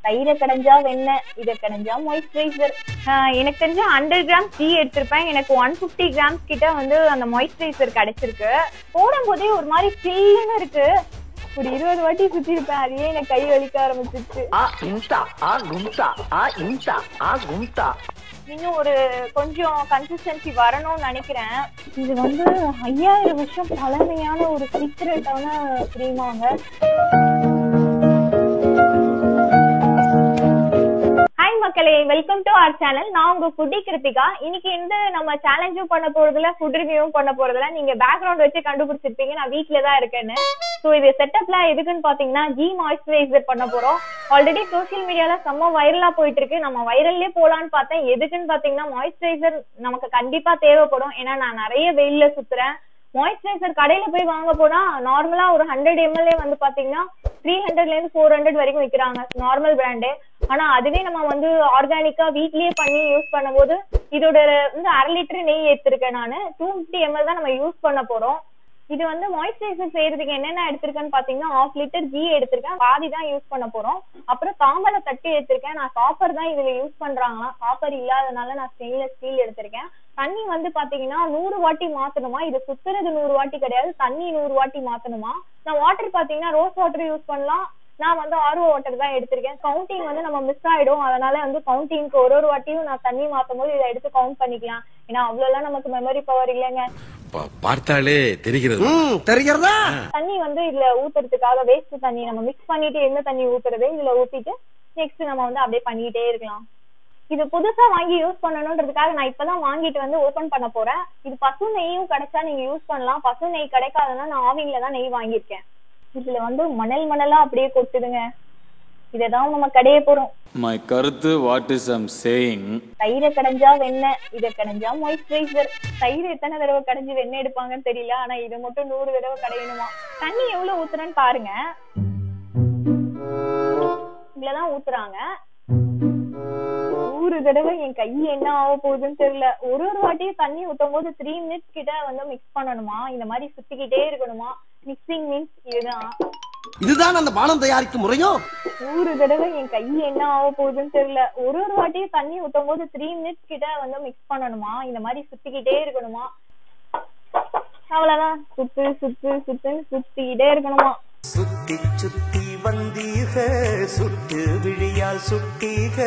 தயிரை கடைஞ்சா வெண்ணெய், இதை கடைஞ்சா மாய்ஸ்சரைசர். எனக்கு தெரிஞ்ச 100 கிராம் டீ எடுத்திருப்பேன். எனக்கு 150 கிராம்ஸ் கிட்ட வந்து அந்த மாய்ஸ்சரைசர் கிடைச்சிருக்கு. போடும் போதே ஒரு மாதிரி சில்லுன்னு இருக்கு. ஒரு 20 வாட்டி சுத்தி இருப்பேன். அதையே எனக்கு கை வலிக்க ஆரம்பிச்சிருச்சு. இன்னும் ஒரு கொஞ்சம் கன்சிஸ்டன்சி வரணும்னு நினைக்கிறேன். இது வந்து 5000 வருஷம் பழமையான ஒரு சீக்ரெட்டான கிரீமாங்க. ஹாய் மக்களே, வெல்கம் டு அவர் சேனல். நான் உங்க ஃபுட்டி கிருத்திகா. இன்னைக்கு வந்து நம்ம சேலஞ்சும் பண்ண போறதுல ஃபுட் ரிவ்யூவும் பண்ண போறதுல நீங்க பேக்ரவுண்ட் வச்சு கண்டுபிடிச்சிருப்பீங்க நான் வீட்ல தான் இருக்கேன்னு. ஸோ இது செட்டப்லாம் எதுக்குன்னு பாத்தீங்கன்னா கீ மாய்ஸ்சரைசர் பண்ண போறோம். ஆல்ரெடி சோசியல் மீடியால செம்ம வைரலா போயிட்டு இருக்கு. நம்ம வைரல்லே போலான்னு பார்த்தேன். எதுக்குன்னு பாத்தீங்கன்னா மாய்ஸ்சரைசர் நமக்கு கண்டிப்பா தேவைப்படும். ஏன்னா நான் நிறைய வெயில்ல சுத்துறேன். மாய்ஸ்சரைசர் கடையில போய் வாங்க போனா நார்மலா ஒரு 100 ml வந்து பாத்தீங்கன்னா 300ல இருந்து 400 வரைக்கும் விற்கிறாங்க, நார்மல் பிராண்டு. ஆனா அதுவே நம்ம வந்து ஆர்கானிக்கா வீட்லயே பண்ணி யூஸ் பண்ணும் போது இதோட வந்து 1/2 லிட்டர் நெய் எடுத்திருக்கேன். நான் 250 ml தான் நம்ம யூஸ் பண்ண போறோம். இது வந்து மாய்ஸ்சரைசர் செய்யறதுக்கு என்னென்ன எடுத்திருக்கேன்னு பாத்தீங்கன்னா 1/2 லிட்டர் கீ எடுத்திருக்கேன், பாதி தான் யூஸ் பண்ண போறோம். அப்புறம் தாம்பல தட்டு எடுத்திருக்கேன். நான் காப்பர் தான் இதுல யூஸ் பண்றாங்களாம். காப்பர் இல்லாதனால நான் ஸ்டெயின்லெஸ் ஸ்டீல் எடுத்திருக்கேன். தண்ணி வந்து பாத்தீங்கன்னா 100 வாட்டி மாத்தணுமா. இது சுத்துறது 100 வாட்டி கிடையாது, தண்ணி 100 வாட்டி மாத்தணுமா. நான் வாட்டர் பாத்தீங்கன்னா ரோஸ் வாட்டர் யூஸ் பண்ணலாம். நான் வந்து RO வாட்டர் தான் எடுத்திருக்கேன். கவுண்டிங் வந்து நம்ம மிஸ் ஆயிடும். அதனால வந்து கவுண்டிங்க்கு ஒரு வாட்டியும் நான் தண்ணி மாத்தும் போது இதை எடுத்து கவுண்ட் பண்ணிக்கலாம். ஏன்னா அவ்வளவு நமக்கு மெமரி பவர் இல்லைங்க. பார்த்தாலே தெரிகிறதா. தண்ணி வந்து இதுல ஊத்துறதுக்காக வேஸ்ட் தண்ணி நம்ம மிக்ஸ் பண்ணிட்டு எந்த தண்ணி ஊத்துறது இதுல ஊத்திட்டு நெக்ஸ்ட் நம்ம வந்து அப்படியே பண்ணிட்டே இருக்கலாம். இது புதுசா வாங்கி யூஸ் பண்ணணும்ன்றதுக்காக நான் இப்பதான் வாங்கிட்டு வந்து ஓபன் பண்ண போறேன். இது பசு நெய்யும் கிடைச்சா நீங்க யூஸ் பண்ணலாம். பசு நெய் கிடைக்காதுன்னா நான் ஆவின்ல தான் நெய் வாங்கியிருக்கேன். இதுல வந்து மணலா அப்படியே கொட்டுதுங்க. இததான் நம்ம கடைய போறோம். My கருத்து what is I'm saying. தயிரை கடைஞ்சா வெண்ணெய், இதை கடைஞ்சா மாய்ஸ்சரைசர். தயிர் எத்தனை தடவை கடைஞ்சு வெண்ணெய் எடுப்பாங்கன்னு தெரியல. ஆனா இது மட்டும் 100 தடவை கடையணுமா. தண்ணி எவ்வளவு ஊத்துறேன்னு பாருங்க. இதுலதான் ஊத்துறாங்க 100 தடவை. என் கை என்ன ஆக போகுதுன்னு தெரியல. ஒரு வாட்டியும் தண்ணி ஊத்தும் போது 3 minutes கிட்ட வந்து மிக்ஸ் பண்ணணுமா. இந்த மாதிரி சுத்திக்கிட்டே இருக்கணுமா. மிக்சிங் மீன்ஸ் இதுதான் அந்த பானம் தயாரிக்கும் முறையும். 100 தடவை என் கை என்ன ஆக போகுதுன்னு தெரியல. ஒரு வாட்டியும் தண்ணி ஊத்தும் போது 3 minutes கிட்ட வந்து மிக்ஸ் பண்ணணுமா. இந்த மாதிரி சுத்திக்கிட்டே இருக்கணுமா. அவ்வளவுதான். சுத்து சுத்து சுத்துன்னு சுத்திக்கிட்டே இருக்கணுமா. சுத்தி சுத்தி வந்தீக சுட்டு விழியால் சுட்டீக.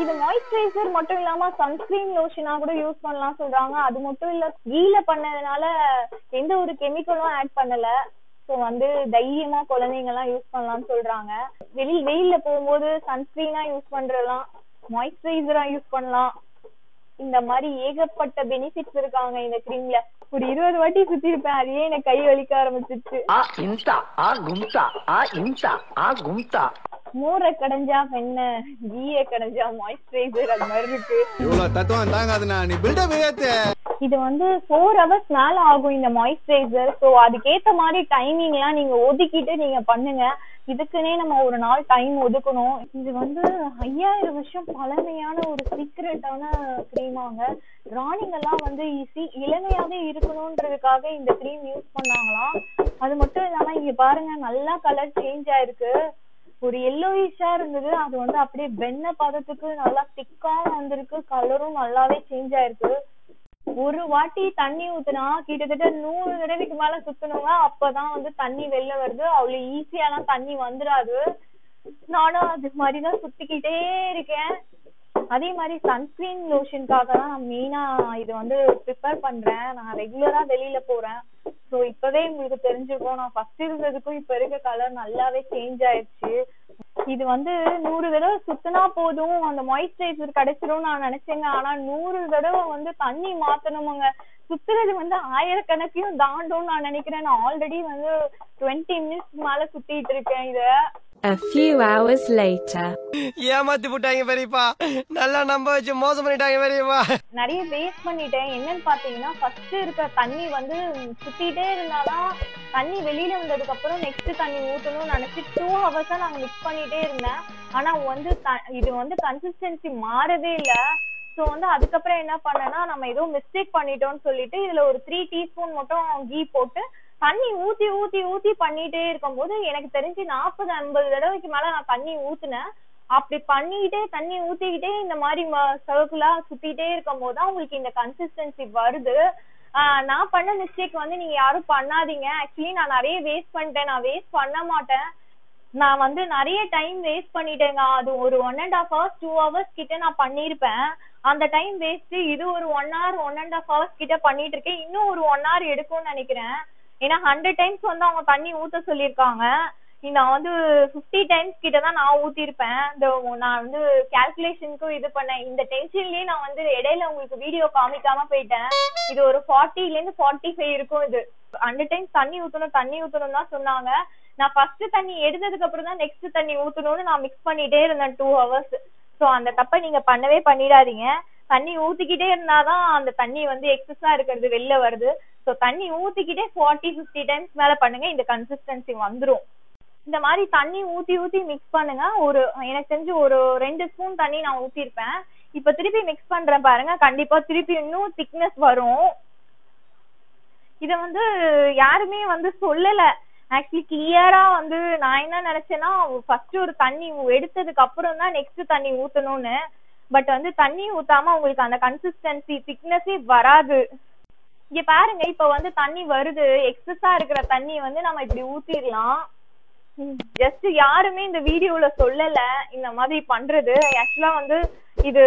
இது மாய்ஸ்சரைசர் மட்டும் இல்லாம சன்ஸ்கிரீன் லோஷனா கூட யூஸ் பண்ணலாம் சொல்றாங்க. அது மட்டும் இல்ல கீல பண்ணதுனால எந்த ஒரு கெமிக்கலும் ஆட் பண்ணல. ஸோ வந்து தைரியமா குழந்தைங்க எல்லாம் யூஸ் பண்ணலாம்னு சொல்றாங்க. வெயில்ல போகும்போது சன்ஸ்கிரீனா யூஸ் பண்றலாம், மாய்ஸ்சரைசரா யூஸ் பண்ணலாம். இந்த மாதிரி ஏகப்பட்ட பெனிஃபிட்ஸ் இருக்காங்க இந்த கிரீம்ல. ஒரு 20 வாட்டி சுத்தி இருப்பேன். அதையே எனக்கு கை வலிக்க ஆரம்பிச்சிருச்சு. மோரை கடைஞ்சா வெண்ணெய், கீயை கடைஞ்சா மாய்ஸ்சரைசர், அது மாதிரி இருக்கு. இது வந்து 4 hours மேல ஆகும் இந்த மாய்ஸ்சரைசர். ஸோ அதுக்கேத்த மாதிரி டைமிங் எல்லாம் நீங்க ஒதுக்கிட்டு நீங்க பண்ணுங்க. இதுக்குன்னே நம்ம ஒரு நாள் டைம் ஒதுக்கணும். இது வந்து 5000 வருஷம் பழமையான ஒரு சீக்ரெட்டான கிரீமாங்க. ராணிங்க எல்லாம் வந்து இளமையாவே இருக்கணும்ன்றதுக்காக இந்த கிரீம் யூஸ் பண்ணாங்களாம். அது மட்டும் இல்லாம இங்க பாருங்க, நல்லா கலர் சேஞ்ச் ஆயிருக்கு. ஒரு எல்லோயிஷா இருந்தது, அது வந்து அப்படியே வெண்ணெய் பதத்துக்கு நல்லா திக்கா வந்திருக்கு. கலரும் நல்லாவே சேஞ்ச் ஆயிருக்கு. ஒரு வாட்டி தண்ணி ஊத்துனா கிட்டத்தட்ட 100 தடவைக்கு மேல சுத்தணுங்க. அப்பதான் வந்து தண்ணி வெளில வருது. அவ்வளவு ஈஸியாலாம் தண்ணி வந்துடாது. நானும் அது மாதிரிதான் சுத்திக்கிட்டே இருக்கேன். அதே மாதிரி சன்ஸ்கிரீன் லோஷனுக்காக தான் நான் மெயினா இது வந்து ப்ரிப்பேர் பண்றேன். நான் ரெகுலரா வெளியில போறேன். ஸோ இப்பவே உங்களுக்கு தெரிஞ்சிருக்கும், நான் ஃபர்ஸ்ட் இருந்ததுக்கும் இப்ப இருக்க கலர் நல்லாவே சேஞ்ச் ஆயிடுச்சு. இது வந்து 100 தடவை சுத்தினா போதும் அந்த மாய்ஸ்சரைசர் கிடைச்சிரும் நான் நினைச்சேங்க. ஆனா 100 தடவை வந்து தண்ணி மாத்தணுமுங்க. சுத்துறது வந்து 1000 கணக்கையும் தாண்டும் நான் நினைக்கிறேன். நான் ஆல்ரெடி வந்து 20 minutes மேல சுத்திட்டு இருக்கேன் இத. A few hours later. ஏமாத்தி போட்டாங்க பெரியப்பா. நல்லா நம்ப வச்சு மோசம் பண்ணிட்டாங்க பெரியப்பா. நிறைய வேஸ்ட் பண்ணிட்டேன். என்னன்னு பாத்தீங்கன்னா ஃபர்ஸ்ட் இருக்க தண்ணி வந்து சுத்திட்டே இருந்தாதான் தண்ணி வெளியில வந்ததுக்கு அப்புறம் நெக்ஸ்ட் தண்ணி ஊத்தணும்னு நினைச்சு 2 hours நாங்க மிக்ஸ் பண்ணிட்டே இருந்தேன். ஆனா வந்து இது வந்து கன்சிஸ்டன்சி மாறவே இல்ல. சோ வந்து அதுக்கப்புறம் என்ன பண்ணேன்னா, நம்ம ஏதோ மிஸ்டேக் பண்ணிட்டோம்னு சொல்லிட்டு இதுல ஒரு 3 டீஸ்பூன் மட்டும் கீ போட்டு தண்ணி ஊத்தி ஊத்தி ஊத்தி பண்ணிட்டே இருக்கும்போது எனக்கு தெரிஞ்சு 40-50 தடவைக்கு மேல நான் தண்ணி ஊத்துனேன். அப்படி பண்ணிக்கிட்டே தண்ணி ஊத்திக்கிட்டே இந்த மாதிரி சர்க்கிளா சுத்திட்டே இருக்கும் போதுதான் உங்களுக்கு இந்த கன்சிஸ்டன்சி வருது. நான் பண்ண மிஸ்டேக் வந்து நீங்க யாரும் பண்ணாதீங்க. ஆக்சுவலி நான் நிறைய வேஸ்ட் பண்ணிட்டேன். நான் வேஸ்ட் பண்ண மாட்டேன். நான் வந்து நிறைய டைம் வேஸ்ட் பண்ணிட்டேங்க. அது ஒரு 1.5 hours 2 hours கிட்ட நான் பண்ணிருப்பேன். அந்த டைம் வேஸ்ட். இது ஒரு 1 hour 1.5 hours கிட்ட பண்ணிட்டு இருக்கேன். இன்னும் ஒரு 1 hour எடுக்கும்னு நினைக்கிறேன். ஏன்னா 100 times வந்து அவங்க தண்ணி ஊத்த சொல்லியிருக்காங்க. நான் வந்து 50 times கிட்டதான் நான் ஊத்திருப்பேன். நான் வந்து கால்குலேஷனுக்கும் இது பண்ணேன். இந்த டென்ஷன்லயே நான் வந்து இடையில உங்களுக்கு வீடியோ காமிக்காம போயிட்டேன். இது ஒரு 40 to 45 இருக்கும். இது 100 times தண்ணி ஊத்தணும் தான் சொன்னாங்க. நான் ஃபர்ஸ்ட் தண்ணி எடுத்ததுக்கு அப்புறம் தான் நெக்ஸ்ட் தண்ணி ஊத்தணும்னு நான் மிக்ஸ் பண்ணிட்டே இருந்தேன் 2 hours. சோ அந்த தப்பை நீங்க பண்ணவே பண்ணிடாதீங்க. தண்ணி ஊத்திக்கிட்டே இருந்தாதான் அந்த தண்ணி வந்து எக்ஸஸா இருக்கிறது வெளில வருது. சோ தண்ணி ஊத்திக்கிட்டே 40-50 times மேல பண்ணுங்க. இந்த கன்சிஸ்டன்சி வந்துரும். இந்த மாதிரி தண்ணி ஊத்தி ஊத்தி மிக்ஸ் பண்ணுங்க. எனக்கு தெரிஞ்சு ஒரு 2 spoon தண்ணி நான் ஊத்திருப்பேன். இப்ப திருப்பி மிக்ஸ் பண்றேன் பாருங்க. கண்டிப்பா திருப்பி இன்னும் திக்னஸ் வரும். இத வந்து யாருமே வந்து சொல்லல. ஆக்சுவலி கிளியரா வந்து நான் என்ன நினைச்சேன்னா ஃபர்ஸ்ட் ஒரு தண்ணி எடுத்ததுக்கு அப்புறம் தான் நெக்ஸ்ட் தண்ணி ஊத்தணும்னு. பட் வந்து தண்ணி ஊத்தாம உங்களுக்கு அந்த கன்சிஸ்டன்சி திக்னஸே வராது. இங்க பாருங்க, இப்ப வந்து தண்ணி வருது. எக்ஸஸா இருக்கிற தண்ணி வந்து நம்ம இப்படி ஊத்திடலாம். ஜஸ்ட் யாருமே இந்த வீடியோல சொல்லல இந்த மாதிரி பண்றது. ஆக்சுவலா வந்து இது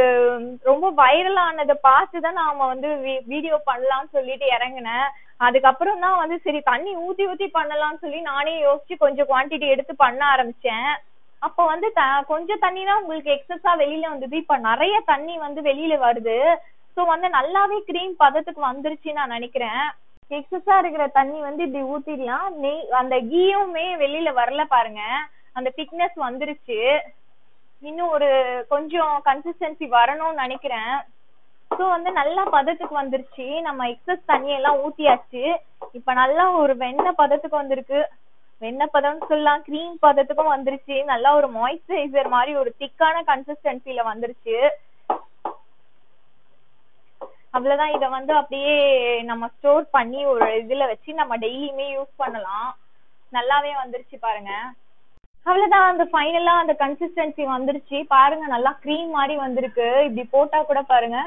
ரொம்ப வைரல் ஆனதை பார்த்துதான் நாம வந்து வீடியோ பண்ணலாம்னு சொல்லிட்டு இறங்கினேன். அதுக்கப்புறம் தான் வந்து சரி தண்ணி ஊத்தி ஊத்தி பண்ணலாம்னு சொல்லி நானே யோசிச்சு கொஞ்சம் குவான்டிட்டி எடுத்து பண்ண ஆரம்பிச்சேன். அப்ப வந்து கொஞ்சம் தண்ணி தான் உங்களுக்கு எக்ஸஸா வெளியில வந்தது. இப்ப நிறைய தண்ணி வந்து வெளியில வருது. சோ வந்து நல்லாவே கிரீம் பதத்துக்கு வந்துருச்சுன்னு நான் நினைக்கிறேன். எக்ஸஸா இருக்கிற தண்ணி வந்து இப்படி ஊத்திடலாம். அந்த கீயுமே வெளியில வரல பாருங்க. அந்த திக்னஸ் வந்துருச்சு. இன்னும் ஒரு கொஞ்சம் கன்சிஸ்டன்சி வரணும்னு நினைக்கிறேன். சோ வந்து நல்லா பதத்துக்கு வந்துருச்சு. நம்ம எக்ஸஸ் தண்ணி எல்லாம் ஊத்தியாச்சு. இப்ப நல்லா ஒரு வெண்ணெய் பதத்துக்கு வந்திருக்கு. வெண்ணெய் பதம்னு சொல்லலாம், கிரீம் பதத்துக்கும் வந்துருச்சு. நல்லா ஒரு மாய்ஸ்சரைசர் மாதிரி ஒரு திக்கான கன்சிஸ்டன்சில வந்துருச்சு. அவ்வளவுதான். இத வந்து அப்படியே நம்ம ஸ்டோர் பண்ணி ஒரு இதுல வச்சு நம்ம டெய்லியுமே யூஸ் பண்ணலாம். நல்லாவே வந்துருச்சு பாருங்க. அவ்வளவுதான். அந்த ஃபைனலா அந்த கன்சிஸ்டன்சி வந்துருச்சு பாருங்க. நல்லா கிரீம் மாதிரி வந்திருக்கு. இப்படி போட்டா கூட பாருங்க.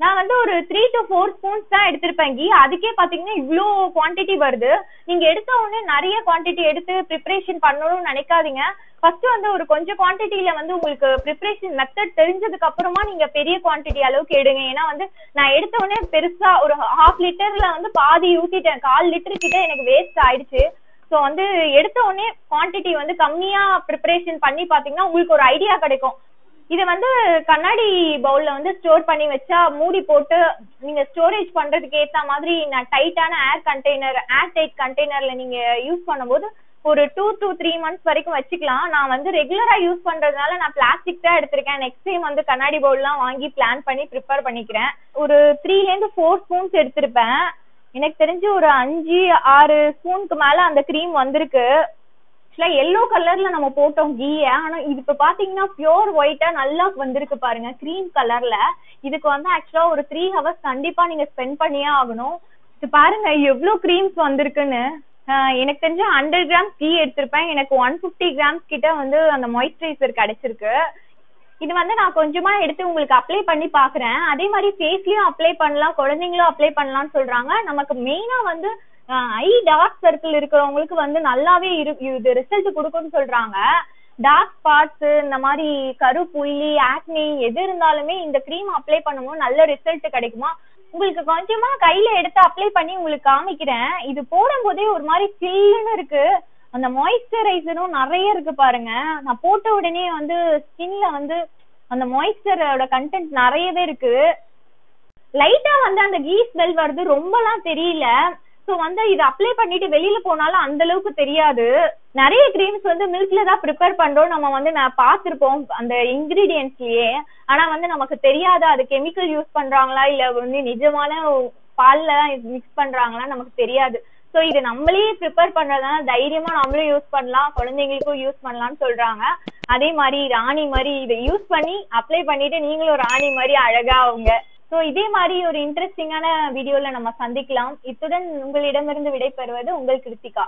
நான் வந்து ஒரு 3 to 4 spoons தான் எடுத்திருப்பேன் கீ. அதுக்கே பாத்தீங்கன்னா இவ்ளோ குவான்டிட்டி வருது. நீங்க எடுத்த உடனே நிறைய குவான்டிட்டி எடுத்து ப்ரிப்பரேஷன் பண்ணணும்னு நினைக்காதீங்க. ஃபர்ஸ்ட் வந்து ஒரு கொஞ்சம் குவான்டிட்டியில வந்து உங்களுக்கு ப்ரிப்பரேஷன் மெத்தட் தெரிஞ்சதுக்கு அப்புறமா நீங்க பெரிய குவான்டிட்டி அளவுக்கு எடுங்க. ஏன்னா வந்து நான் எடுத்த உடனே பெருசா ஒரு 1/2 literல வந்து பாதி ஊத்திட்டேன். 1/4 liter கிட்ட எனக்கு வேஸ்ட் ஆயிடுச்சு. சோ வந்து எடுத்த உடனே குவான்டிட்டி வந்து கம்மியா ப்ரிப்பரேஷன் பண்ணி பாத்தீங்கன்னா உங்களுக்கு ஒரு ஐடியா கிடைக்கும். இத வந்து கண்ணாடி பவுல்ல வந்து ஸ்டோர் பண்ணி வச்சா மூடி போட்டு நீங்க ஸ்டோரேஜ் பண்றதுக்கு ஏத்த மாதிரி டைட்டான ஏர் டைட் கண்டெய்னர்ல நீங்க யூஸ் பண்ணும்போது ஒரு 2 to 3 months வரைக்கும் வச்சுக்கலாம். நான் வந்து ரெகுலரா யூஸ் பண்றதுனால நான் பிளாஸ்டிக் தான் எடுத்திருக்கேன். நெக்ஸ்ட் டைம் வந்து கண்ணாடி பவுல்லாம் வாங்கி பிளான் பண்ணி ப்ரிப்பேர் பண்ணிக்கிறேன். ஒரு 3 to 4 spoons எடுத்திருப்பேன். எனக்கு தெரிஞ்சு ஒரு 5-6 ஸ்பூனுக்கு மேல அந்த கிரீம் வந்திருக்கு. எல்லோ கலர்ல நம்ம போட்டோம் கீய. ஆனா இது பாத்தீங்கன்னா பியூர் ஒயிட்டா நல்லா வந்திருக்கு பாருங்க கிரீம் கலர்ல. இதுக்கு வந்து ஆக்சுவலா ஒரு 3 hours கண்டிப்பா நீங்க ஸ்பெண்ட் பண்ணியே ஆகணும். இது பாருங்க எவ்வளவு கிரீம்ஸ் வந்திருக்குன்னு. எனக்கு தெரிஞ்ச 100 grams கீ எடுத்திருப்பேன். எனக்கு 150 grams கிட்ட வந்து அந்த மாய்ஸ்சரைசர் கிடைச்சிருக்கு. இது வந்து நான் கொஞ்சமா எடுத்து உங்களுக்கு அப்ளை பண்ணி பாக்குறேன். அதே மாதிரி ஃபேஸ்லயும் அப்ளை பண்ணலாம், குழந்தைங்களும் அப்ளை பண்ணலாம்னு சொல்றாங்க. நமக்கு மெயினா வந்து ஐ டார்க் சர்க்கிள் இருக்கிறவங்களுக்கு வந்து நல்லாவே இது ரிசல்ட் கொடுக்கும்னு சொல்றாங்க. டார்க் ஸ்பாட்ஸ், இந்த மாதிரி கருப்புள்ளி, ஆக்னி எது இருந்தாலுமே இந்த கிரீம் அப்ளை பண்ணும்போது நல்ல ரிசல்ட் கிடைக்குமா. உங்களுக்கு கொஞ்சமா கையில எடுத்து அப்ளை பண்ணி உங்களுக்கு காமிக்கிறேன். இது போடும் போதே ஒரு மாதிரி சில்லுன்னு இருக்கு. அந்த மாய்ஸ்சரைசரும் நிறைய இருக்கு பாருங்க. நான் போட்ட உடனே வந்து ஸ்கின்ல வந்து அந்த மாய்ஸ்சரோட கண்டென்ட் நிறையவே இருக்கு. லைட்டா வந்து அந்த கீ ஸ்மெல் வருது, ரொம்பலாம் தெரியல. சோ வந்து இது அப்ளை பண்ணிட்டு வெளியில போனாலும் அந்த அளவுக்கு தெரியாது. நிறைய கிரீம்ஸ் வந்து மில்க்ல தான் ப்ரிப்பேர் பண்றோம். நம்ம வந்து நான் பாத்திருப்போம் அந்த இன்கிரீடியன்ட்ஸ்லயே. ஆனா வந்து நமக்கு தெரியாது அது கெமிக்கல் யூஸ் பண்றாங்களா இல்ல வந்து நிஜமான பால்ல மிக்ஸ் பண்றாங்களா நமக்கு தெரியாது. சோ இது நம்மளே ப்ரிப்பேர் பண்றதுனால தைரியமா நம்மளும் யூஸ் பண்ணலாம், குழந்தைங்களுக்கும் யூஸ் பண்ணலாம்னு சொல்றாங்க. அதே மாதிரி ராணி மாதிரி இதை யூஸ் பண்ணி அப்ளை பண்ணிட்டு நீங்களும் ராணி மாதிரி அழகா அவங்க. சோ இதே மாதிரி ஒரு இன்ட்ரெஸ்டிங்கான வீடியோல நம்ம சந்திக்கலாம். இத்துடன் உங்களிடமிருந்து விடைபெறுவது உங்கள் கிருத்திகா.